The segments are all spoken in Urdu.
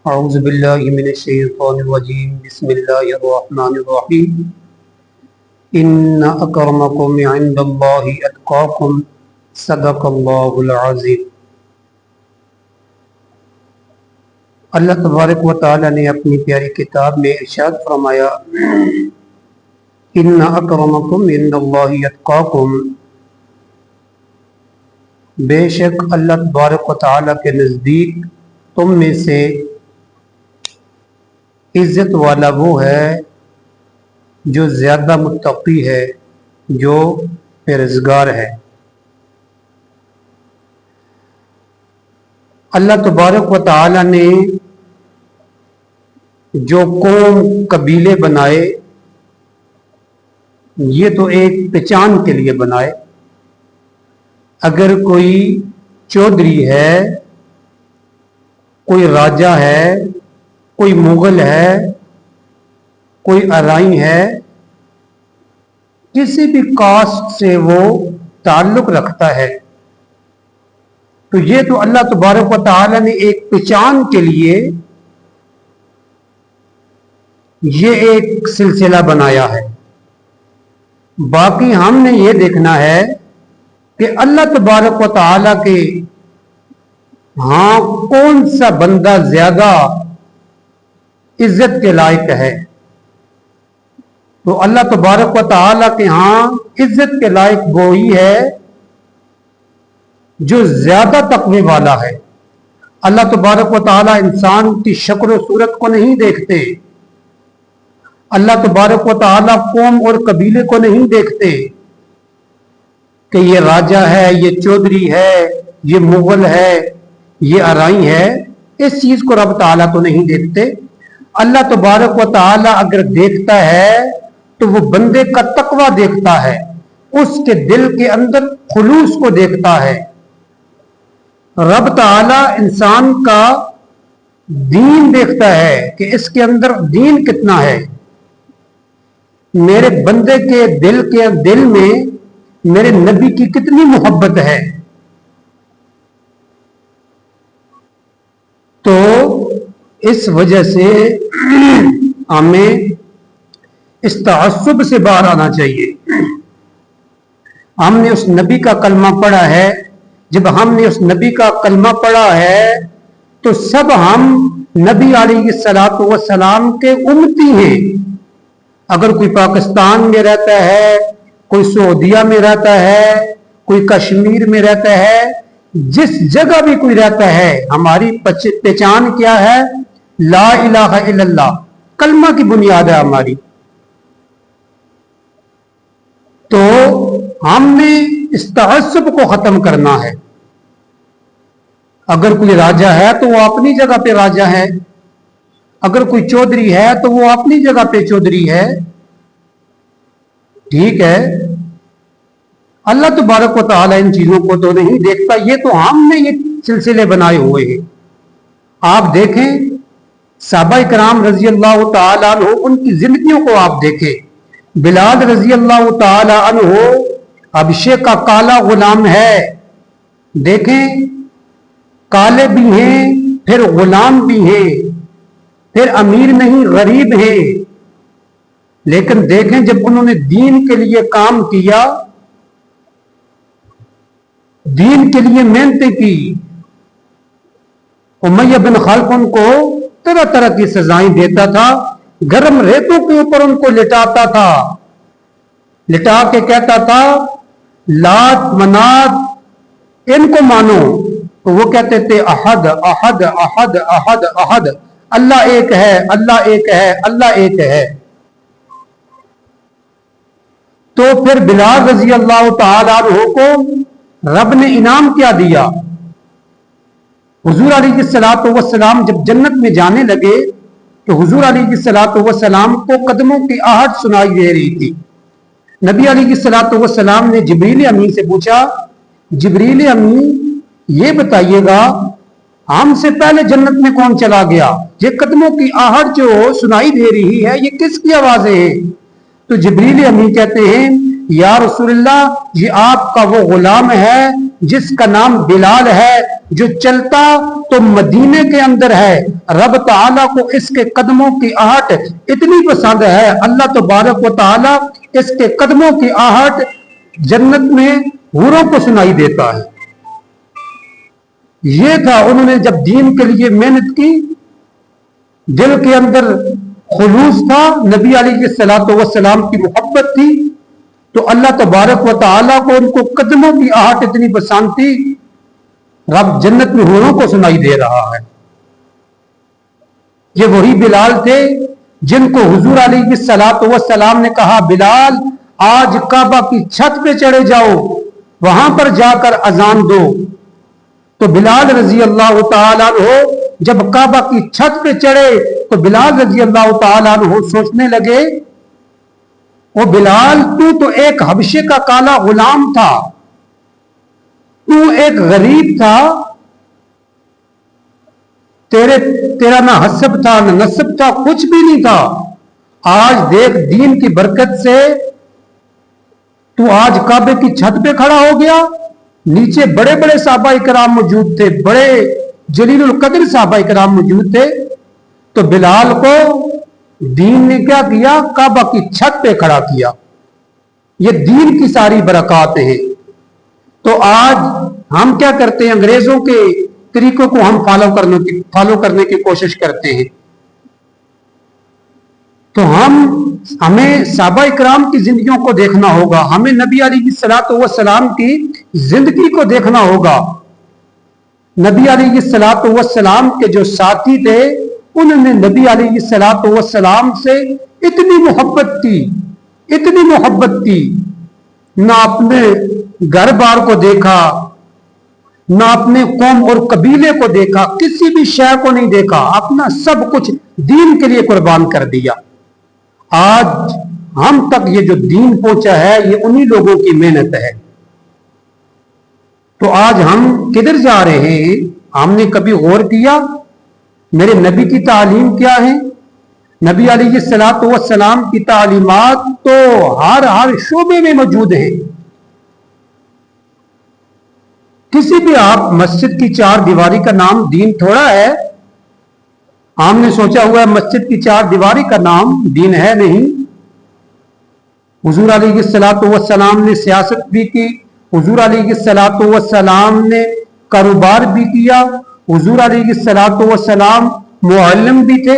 اعوذ باللہ من الشیطان الرجیم بسم اللہ الرحمن الرحیم ان اکرمکم عند اللہ اتقاکم صدق اللہ العظیم۔ اللہ تبارک و تعالی نے اپنی پیاری کتاب میں ارشاد فرمایا ان اکرمکم عند اللہ اتقاکم، بے شک اللہ تبارک و تعالی کے نزدیک تم میں سے عزت والا وہ ہے جو زیادہ متقی ہے، جو پرہیزگار ہے۔ اللہ تبارک و تعالی نے جو قوم قبیلے بنائے یہ تو ایک پہچان کے لیے بنائے۔ اگر کوئی چودھری ہے، کوئی راجہ ہے، کوئی مغل ہے، کوئی ارائی ہے، کسی بھی کاسٹ سے وہ تعلق رکھتا ہے تو یہ تو اللہ تبارک و تعالی نے ایک پہچان کے لیے یہ ایک سلسلہ بنایا ہے۔ باقی ہم نے یہ دیکھنا ہے کہ اللہ تبارک و تعالی کے ہاں کون سا بندہ زیادہ عزت کے لائق ہے۔ تو اللہ تبارک و تعالی کے ہاں عزت کے لائق وہی ہے جو زیادہ تقوی والا ہے۔ اللہ تبارک و تعالی انسان کی شکل و صورت کو نہیں دیکھتے، اللہ تبارک و تعالی قوم اور قبیلے کو نہیں دیکھتے کہ یہ راجہ ہے، یہ چودھری ہے، یہ مغل ہے، یہ ارائی ہے۔ اس چیز کو رب تعالیٰ تو نہیں دیکھتے۔ اللہ تبارک و تعالیٰ اگر دیکھتا ہے تو وہ بندے کا تقوی دیکھتا ہے، اس کے دل کے اندر خلوص کو دیکھتا ہے۔ رب تعالیٰ انسان کا دین دیکھتا ہے کہ اس کے اندر دین کتنا ہے، میرے بندے کے دل میں میرے نبی کی کتنی محبت ہے۔ تو اس وجہ سے ہمیں اس تعصب سے باہر آنا چاہیے۔ ہم نے اس نبی کا کلمہ پڑھا ہے، جب ہم نے اس نبی کا کلمہ پڑھا ہے تو سب ہم نبی علیہ الصلوۃ والسلام کے امتی ہیں۔ اگر کوئی پاکستان میں رہتا ہے، کوئی سعودیہ میں رہتا ہے، کوئی کشمیر میں رہتا ہے، جس جگہ بھی کوئی رہتا ہے، ہماری پہچان کیا ہے؟ لا الہ الا اللہ، کلمہ کی بنیاد ہے ہماری۔ تو ہم نے اس تعصب کو ختم کرنا ہے۔ اگر کوئی راجہ ہے تو وہ اپنی جگہ پہ راجہ ہے، اگر کوئی چودھری ہے تو وہ اپنی جگہ پہ چودھری ہے، ٹھیک ہے۔ اللہ تبارک و تعالیٰ ان چیزوں کو تو نہیں دیکھتا، یہ تو ہم نے یہ سلسلے بنائے ہوئے ہیں۔ آپ دیکھیں صحابہ کرام رضی اللہ تعالی عنہ، ان کی زندگیوں کو آپ دیکھیں۔ بلال رضی اللہ تعالی عنہ حبشے کا کالا غلام ہے، دیکھیں کالے بھی ہیں، پھر غلام بھی ہیں، پھر امیر نہیں غریب ہیں، لیکن دیکھیں جب انہوں نے دین کے لیے کام کیا، دین کے لیے محنتیں کی، امیہ بن خلف ان کو طرح طرح کی سزائیں دیتا تھا، گرم ریتوں کے اوپر ان کو لٹاتا تھا، لٹا کے کہتا تھا لات منات ان کو مانو، تو وہ کہتے تھے احد احد احد احد احد، اللہ ایک ہے، اللہ ایک ہے، اللہ ایک ہے۔ تو پھر بلال رضی اللہ تعالی عنہ کو رب نے انعام کیا دیا؟ حضور علیہ الصلوۃ والسلام جب جنت میں جانے لگے تو حضور علیہ الصلوۃ والسلام کو قدموں کی آہٹ سنائی دے رہی تھی۔ نبی علیہ الصلوۃ والسلام نے جبریل امین سے پوچھا، جبریل امین یہ بتائیے گا ہم سے پہلے جنت میں کون چلا گیا؟ یہ قدموں کی آہٹ جو سنائی دے رہی ہے یہ کس کی آوازیں ہیں؟ تو جبریل امین کہتے ہیں یا رسول اللہ یہ آپ کا وہ غلام ہے جس کا نام بلال ہے، جو چلتا تو مدینے کے اندر ہے۔ رب تعالیٰ کو اس کے قدموں کی آہٹ اتنی پسند ہے، اللہ تبارک و تعالیٰ اس کے قدموں کی آہٹ جنت میں حوروں کو سنائی دیتا ہے۔ یہ تھا، انہوں نے جب دین کے لیے محنت کی، دل کے اندر خلوص تھا، نبی علیہ الصلوۃ والسلام کی محبت تھی، تو اللہ تبارک و تعالیٰ کو ان کو قدموں کی آہٹ اتنی پسند تھی، رب جنت میں حوروں کو سنائی دے رہا ہے۔ یہ وہی بلال تھے جن کو حضور علیہ الصلوۃ والسلام نے کہا، بلال آج کعبہ کی چھت پہ چڑھے جاؤ، وہاں پر جا کر اذان دو۔ تو بلال رضی اللہ تعالیٰ عنہ جب کعبہ کی چھت پہ چڑھے تو بلال رضی اللہ تعالیٰ عنہ سوچنے لگے، او بلال تو ایک حبشے کا کالا غلام تھا، تو ایک غریب تھا، تیرا نہ حسب تھا نہ نسب تھا، کچھ بھی نہیں تھا، آج دیکھ دین کی برکت سے تو آج کعبے کی چھت پہ کھڑا ہو گیا۔ نیچے بڑے بڑے صحابہ کرام موجود تھے، بڑے جلیل القدر صحابہ کرام موجود تھے، تو بلال کو دین نے کیا کیا؟ کعبہ کی چھت پہ کھڑا کیا۔ یہ دین کی ساری برکات ہیں۔ تو آج ہم کیا کرتے ہیں؟ انگریزوں کے طریقوں کو ہم فالو کرنے کی کوشش کرتے ہیں۔ تو ہمیں صحابہ کرام کی زندگیوں کو دیکھنا ہوگا، ہمیں نبی علیہ الصلوۃ والسلام کی زندگی کو دیکھنا ہوگا۔ نبی علیہ الصلوۃ والسلام کے جو ساتھی تھے، انہوں نے نبی علیہ الصلوۃ والسلام سے اتنی محبت کی، نہ اپنے گھر بار کو دیکھا، نہ اپنے قوم اور قبیلے کو دیکھا، کسی بھی شے کو نہیں دیکھا، اپنا سب کچھ دین کے لیے قربان کر دیا۔ آج ہم تک یہ جو دین پہنچا ہے، یہ انہی لوگوں کی محنت ہے۔ تو آج ہم کدھر جا رہے ہیں؟ ہم نے کبھی غور کیا میرے نبی کی تعلیم کیا ہے؟ نبی علیہ الصلوۃ والسلام کی تعلیمات تو ہر شعبے میں موجود ہیں۔ کسی بھی آپ مسجد کی چار دیواری کا نام دین تھوڑا ہے، ہم نے سوچا ہوا ہے مسجد کی چار دیواری کا نام دین ہے نہیں۔ حضور علیہ الصلوۃ والسلام نے سیاست بھی کی، حضور علیہ الصلوۃ والسلام نے کاروبار بھی کیا، حضور علیہ الصلوۃ والسلام معلم بھی تھے۔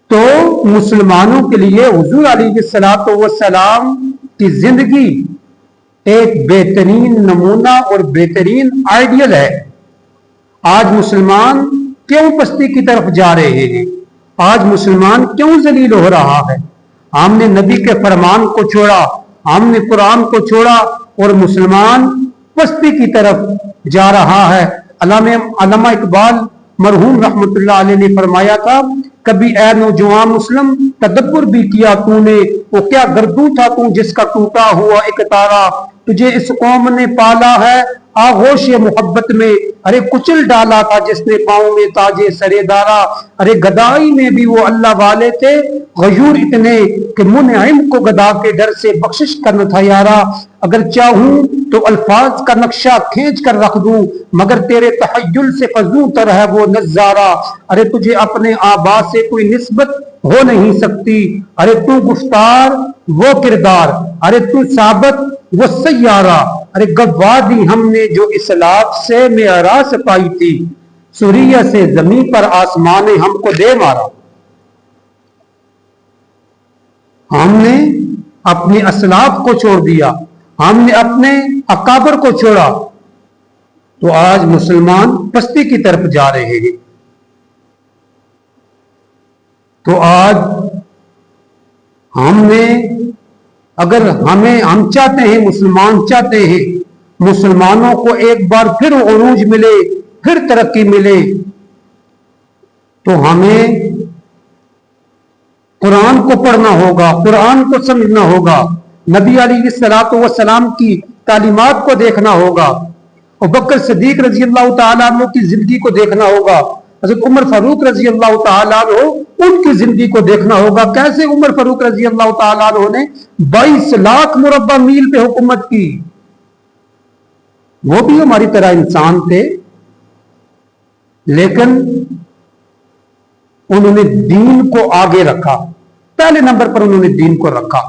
تو مسلمانوں کے لیے حضور علیہ الصلوۃ والسلام کی زندگی ایک بہترین نمونہ اور بہترین آئیڈیل ہے۔ آج مسلمان کیوں پستی کی طرف جا رہے ہیں؟ آج مسلمان کیوں ذلیل ہو رہا ہے؟ ہم نے نبی کے فرمان کو چھوڑا، ہم نے قرآن کو چھوڑا، اور مسلمان پستی کی طرف جا رہا ہے۔ علامہ اقبال مرحوم رحمت اللہ علیہ نے فرمایا تھا، کبھی اے نوجوان مسلم تدبر بھی کیا تو نے، وہ کیا گردوں تھا تو جس کا ٹوٹا ہوا ایک تارا، تجھے اس قوم نے پالا ہے آغوش محبت میں، ارے کچل ڈالا تھا جس نے پاؤں میں تاجے سرے دارا، ارے گدائی میں بھی وہ اللہ والے تھے غیور اتنے کہ منعم کو گدا کے ڈر سے بخشش کرنا تھا یارا، اگر چاہوں تو الفاظ کا نقشہ کھینچ کر رکھ دوں مگر تیرے تحیل سے فزوں تر ہے وہ نظارہ، ارے تجھے اپنے آبا سے کوئی نسبت ہو نہیں سکتی، ارے تو گفتار وہ کردار، ارے تو ثابت وہ سیارہ، ارے گواہ دی ہم نے جو اسلاف سے معراج پائی تھی، سوریہ سے زمین پر آسمان نے ہم کو دے مارا۔ ہم نے اپنے اسلاف کو چھوڑ دیا، ہم نے اپنے اکابر کو چھوڑا، تو آج مسلمان پستی کی طرف جا رہے ہیں۔ تو آج ہم نے اگر ہم چاہتے ہیں، مسلمان چاہتے ہیں مسلمانوں کو ایک بار پھر عروج ملے، پھر ترقی ملے، تو ہمیں قرآن کو پڑھنا ہوگا، قرآن کو سمجھنا ہوگا، نبی علیہ الصلوۃ والسلام کی تعلیمات کو دیکھنا ہوگا، ابوبکر صدیق رضی اللہ تعالیٰ عنہ کی زندگی کو دیکھنا ہوگا، حضرت عمر فاروق رضی اللہ تعالیٰ عنہ ان کی زندگی کو دیکھنا ہوگا، کیسے عمر فاروق رضی اللہ تعالیٰ عنہ نے 22 لاکھ مربع میل پہ حکومت کی، وہ بھی ہماری طرح انسان تھے، لیکن انہوں نے دین کو آگے رکھا. پہلے نمبر پر انہوں نے دین کو رکھا،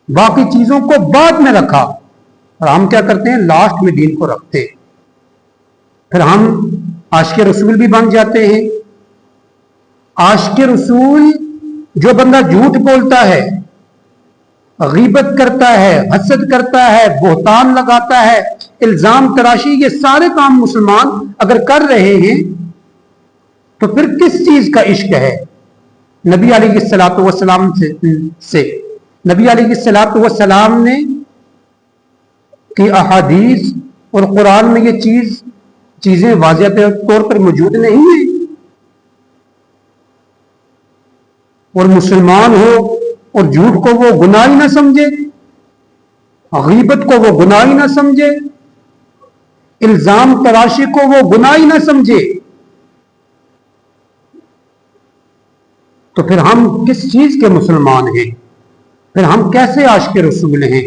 باقی چیزوں کو بعد میں رکھا. اور ہم کیا کرتے ہیں؟ لاسٹ میں دین کو رکھتے. پھر ہم عاشق رسول بھی بن جاتے ہیں. عاشق رسول جو بندہ جھوٹ بولتا ہے، غیبت کرتا ہے، حسد کرتا ہے، بہتان لگاتا ہے، الزام تراشی، یہ سارے کام مسلمان اگر کر رہے ہیں تو پھر کس چیز کا عشق ہے؟ نبی علیہ الصلوۃ والسلام سے نبی علیہ الصلوۃ والسلام نے کی احادیث اور قرآن میں یہ چیزیں واضح طور پر موجود نہیں ہیں. اور مسلمان ہو اور جھوٹ کو وہ گناہ ہی نہ سمجھے، غیبت کو وہ گناہ ہی نہ سمجھے، الزام تراشی کو وہ گناہ ہی نہ سمجھے، تو پھر ہم کس چیز کے مسلمان ہیں؟ پھر ہم کیسے عاشق رسول ہیں؟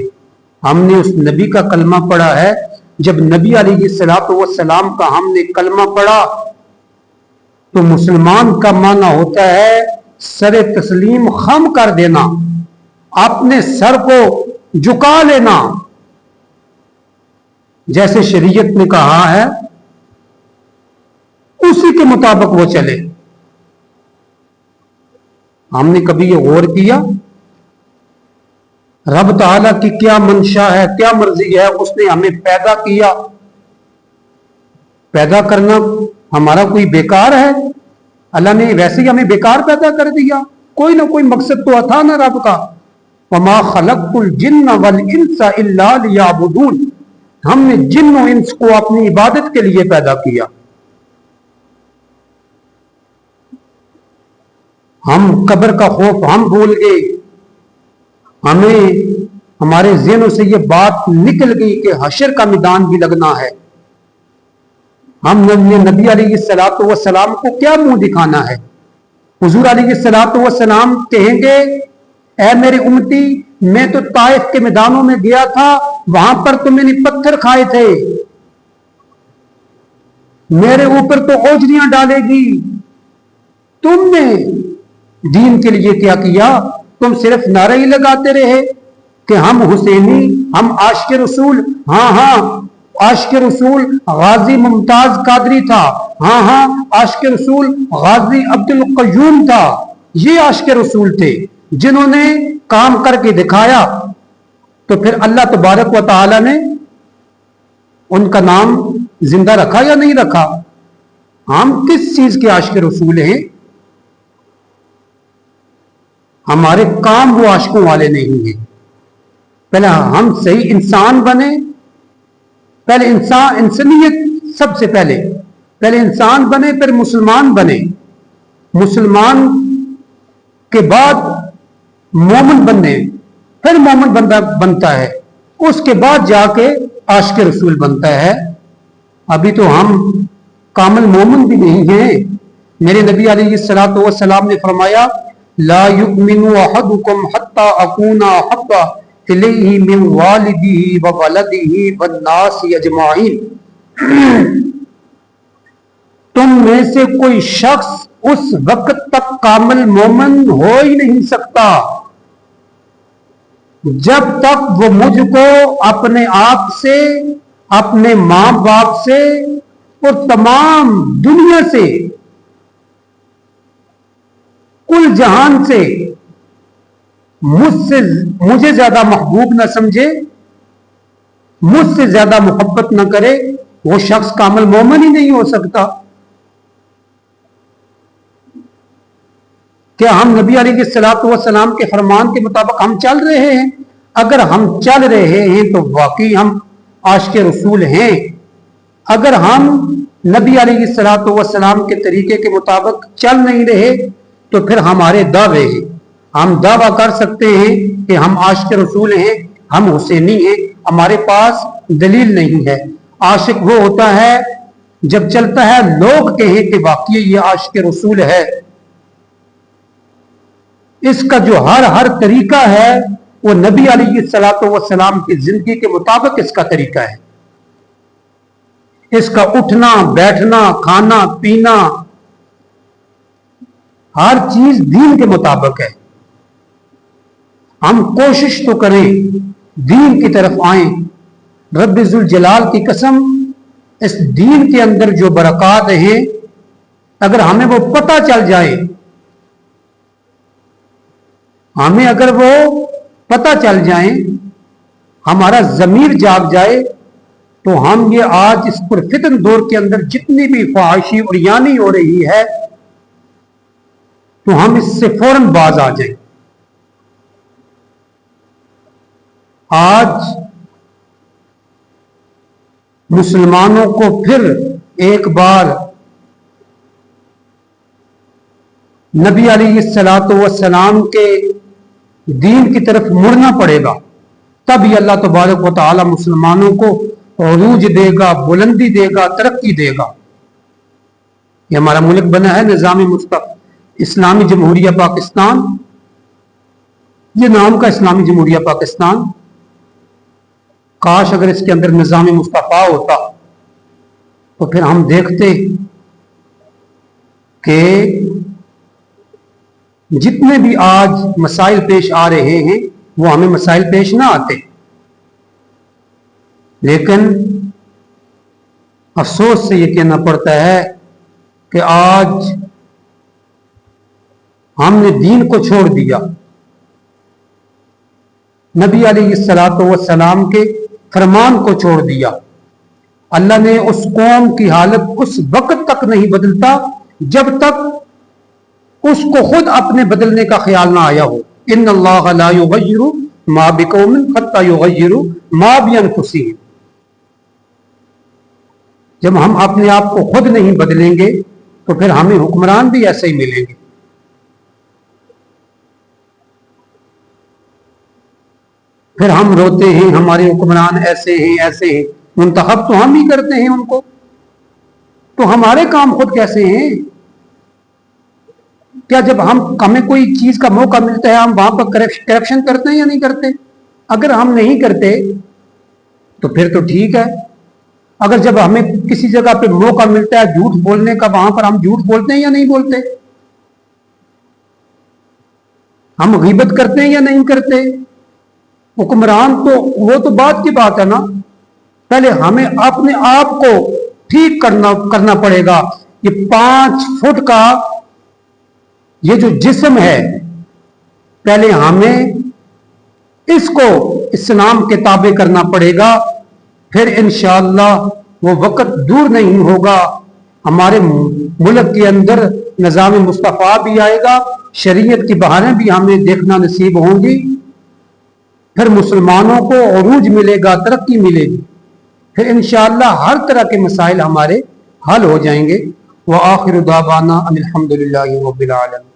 ہم نے اس نبی کا کلمہ پڑھا ہے. جب نبی علیہ الصلوۃ والسلام کا ہم نے کلمہ پڑھا تو مسلمان کا معنی ہوتا ہے سر تسلیم خم کر دینا، اپنے سر کو جھکا لینا. جیسے شریعت نے کہا ہے اسی کے مطابق وہ چلے. ہم نے کبھی یہ غور کیا رب تعالیٰ کی کیا منشا ہے، کیا مرضی ہے؟ اس نے ہمیں پیدا کیا، پیدا کرنا ہمارا کوئی بیکار ہے؟ اللہ نے ویسے ہی ہمیں بیکار پیدا کر دیا؟ کوئی نہ کوئی مقصد تو تھا نا رب کا. وما خلقت الجن والانس الا لیعبدون، ہم نے جن و انس کو اپنی عبادت کے لیے پیدا کیا. ہم قبر کا خوف ہم بھول گئے، ہمیں ہمارے ذہنوں سے یہ بات نکل گئی کہ حشر کا میدان بھی لگنا ہے. ہم نے نبی علیہ الصلوۃ والسلام کو کیا منہ دکھانا ہے؟ حضور علیہ الصلوۃ والسلام کہیں گے اے میری امتی، میں تو طائف کے میدانوں میں گیا تھا، وہاں پر تو میں نے پتھر کھائے تھے، میرے اوپر تو اوجریاں ڈالے گی. تم نے دین کے لیے کیا کیا؟ تم صرف نعرے ہی لگاتے رہے کہ ہم حسینی، ہم عاشق رسول. ہاں عاشق رسول غازی ممتاز قادری تھا، ہاں عاشق رسول غازی عبد القیوم تھا. یہ عاشق رسول تھے جنہوں نے کام کر کے دکھایا. تو پھر اللہ تبارک و تعالی نے ان کا نام زندہ رکھا یا نہیں رکھا؟ ہم کس چیز کے عاشق رسول ہیں؟ ہمارے کام وہ عاشقوں والے نہیں ہیں. پہلے ہم صحیح انسان بنے، پہلے انسانیت سب سے پہلے انسان بنے، پھر مسلمان بنے، مسلمان کے بعد مومن بنے، پھر مومن بندہ بنتا ہے، اس کے بعد جا کے عاشق رسول بنتا ہے. ابھی تو ہم کامل مومن بھی نہیں ہیں. میرے نبی علیہ الصلوۃ والسلام نے فرمایا لا یؤمن احدکم حتی اکون احب الیہ من والدہ وولدہ والناس اجمعین. تم میں سے کوئی شخص اس وقت تک کامل مومن ہو ہی نہیں سکتا جب تک وہ مجھ کو اپنے آپ سے، اپنے ماں باپ سے اور تمام دنیا سے، کل جہان سے مجھے زیادہ محبوب نہ سمجھے، مجھ سے زیادہ محبت نہ کرے. وہ شخص کامل مومن ہی نہیں ہو سکتا. کیا ہم نبی علیہ الصلوۃ والسلام کے فرمان کے مطابق ہم چل رہے ہیں؟ اگر ہم چل رہے ہیں تو واقعی ہم عاشق رسول ہیں. اگر ہم نبی علیہ الصلوۃ والسلام کے طریقے کے مطابق چل نہیں رہے تو پھر ہمارے دعوے ہیں. ہم دعویٰ کر سکتے ہیں کہ ہم عاشق رسول ہیں، ہم حسینی ہیں، ہمارے پاس دلیل نہیں ہے. عاشق وہ ہوتا ہے جب چلتا ہے لوگ کہیں کہ واقعی یہ عاشق رسول ہے. اس کا جو ہر طریقہ ہے وہ نبی علیہ الصلوۃ والسلام کی زندگی کے مطابق اس کا طریقہ ہے. اس کا اٹھنا بیٹھنا کھانا پینا ہر چیز دین کے مطابق ہے. ہم کوشش تو کریں دین کی طرف آئیں. رب ذوالجلال کی قسم اس دین کے اندر جو برکات ہیں اگر ہمیں وہ پتہ چل جائے، ہمیں اگر وہ پتہ چل جائیں، ہمارا ضمیر جاگ جائے، تو ہم یہ آج اس پرفتن دور کے اندر جتنی بھی فحاشی اور یانی ہو رہی ہے تو ہم اس سے فوراً باز آ جائیں. آج مسلمانوں کو پھر ایک بار نبی علیہ الصلوۃ والسلام کے دین کی طرف مڑنا پڑے گا، تب ہی اللہ تبارک و تعالی مسلمانوں کو عروج دے گا، بلندی دے گا، ترقی دے گا. یہ ہمارا ملک بنا ہے نظام مستقل اسلامی جمہوریہ پاکستان. یہ نام کا اسلامی جمہوریہ پاکستان، کاش اگر اس کے اندر نظام مصطفیٰ ہوتا تو پھر ہم دیکھتے کہ جتنے بھی آج مسائل پیش آ رہے ہیں وہ ہمیں مسائل پیش نہ آتے. لیکن افسوس سے یہ کہنا پڑتا ہے کہ آج ہم نے دین کو چھوڑ دیا، نبی علیہ الصلوۃ والسلام کے فرمان کو چھوڑ دیا. اللہ نے اس قوم کی حالت اس وقت تک نہیں بدلتا جب تک اس کو خود اپنے بدلنے کا خیال نہ آیا ہو. ان اللہ لا یغیر ما بقوم حتی یغیروا ما بانفسہم. جب ہم اپنے آپ کو خود نہیں بدلیں گے تو پھر ہمیں حکمران بھی ایسے ہی ملیں گے. پھر ہم روتے ہیں ہمارے حکمران ایسے ہیں ایسے ہیں، منتخب تو ہم ہی کرتے ہیں ان کو، تو ہمارے کام خود کیسے ہیں؟ کیا جب ہمیں کوئی چیز کا موقع ملتا ہے ہم وہاں پر کرپشن کرتے ہیں یا نہیں کرتے؟ اگر ہم نہیں کرتے تو پھر تو ٹھیک ہے. اگر جب ہمیں کسی جگہ پہ موقع ملتا ہے جھوٹ بولنے کا وہاں پر ہم جھوٹ بولتے ہیں یا نہیں بولتے؟ ہم غیبت کرتے ہیں یا نہیں کرتے؟ حکمران تو وہ تو بات کی بات ہے نا، پہلے ہمیں اپنے آپ کو ٹھیک کرنا پڑے گا. یہ 5 فٹ کا یہ جو جسم ہے پہلے ہمیں اس کو اسلام کے تابع کرنا پڑے گا، پھر انشاءاللہ وہ وقت دور نہیں ہوگا ہمارے ملک کے اندر نظام مصطفیٰ بھی آئے گا، شریعت کی بہاریں بھی ہمیں دیکھنا نصیب ہوں گی، پھر مسلمانوں کو عروج ملے گا، ترقی ملے گی، پھر انشاءاللہ ہر طرح کے مسائل ہمارے حل ہو جائیں گے. وآخر دعوانا ان الحمد للہ رب العالمین.